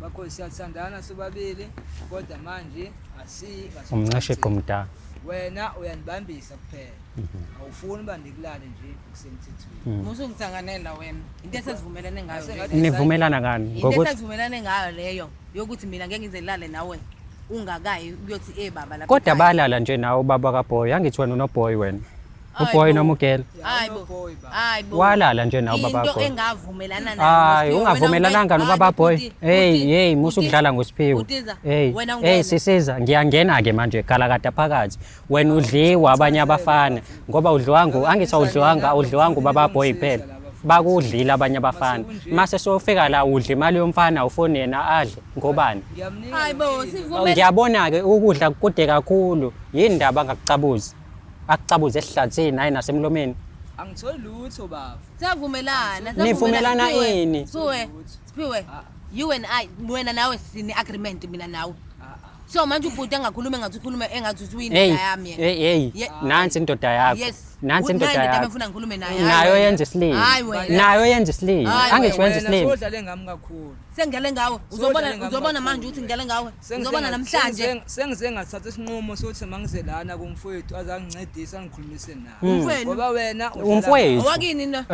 bakho siyathandana sobabili kodwa manje umnqashe qomda wena uyanibambisa kuphela awufuni bandikulale nje kusemthethweni musu ngitsanganela wena into esivumelane ngayo nivumelana ngani into esivumelane ngayo leyo yokuthi mina ngeke ngizilale nawe ungakayi uyothi baba lapha kodwa balala nje nawe ubaba kaBoy angithi wena unoBoy wena uBoy noma uGela hayibo walala nje nawe ubaba into kaBoy engavumelana nayo hayi ungavumelananga nobaba kaBoy hey musu ukudlala ngosiphiwe hey sisiza ngiyangena ke manje galakada phakathi wena udliwa abanye abafana ngoba udliwangu angithi udliwangu ubaba kaBoy phela bakudlila abanye abafana mase sofika la udla imali yomfana ufone yena adle ngobani hayibo sivumela ngiyabona ke ukudla kude kakhulu yini ndaba angakucabuzi akucabuze esihlathini hayi nasemlomeni angitholi lutho baba siyavumelana nivumelana ini Siphiwe you and I wena nawe sine agreement mina nawe so manje ubhuti engakhuluma engathi ukhuluma engathi uyindoda yami hey nansi indoda yakho nansi indoda yakho ngifuna ngikhulume naye nayo yenza isilimo nayo yenza isilimo angithi wenza isilimo udlale ngami kakhulu sengele ngawe uzobona manje ukuthi ngele ngawe uzobona namhlanje sengize ngathatha isinqumo sokuthi mangizelana kumfowethu azangincedisa ngikhulumise naye ngoba wena umfowethu wakini na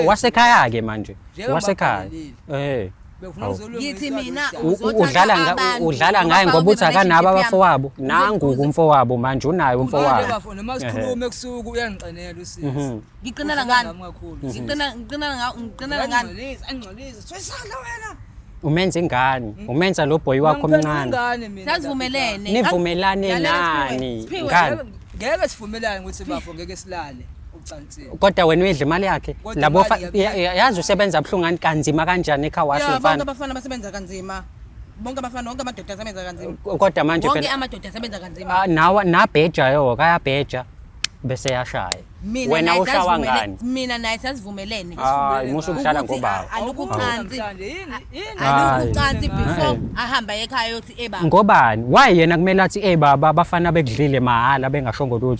wasekhaya ke manje wasekhaya yithi mina udlala ngaye ngoba uthi akanabo abafowabo nangu kumfowabo manje unayo umfowabo noma sikhulume kusuku uyangiqinela usisi ngiqinela ngani ngiqinela ngani angcolisa soyisala wena umenza ingane umenza lo boy wakho omncane sazivumelene nivumelane nani ngani ngeke sivumelane ukuthi bafo ngeke silale kodwa wena uyidla imali yakhe labo yazi usebenza buhlungani kanzima kanjani ekhawasho mfana bonke abafana basebenza kanzima bonke abafana wonke amadoda asebenza kanzima kodwa manje wonke amadoda asebenza kanzima nawa nabheja yo kayabheja bese yashaya wena ushawa ngani mina naye sasivumelene hayi musu ukudlala ngobaba alukucansi before ahamba ekhaya yothi baba ngobani why yena kumele athi baba abafana bekudlile mahala bengashongo lutho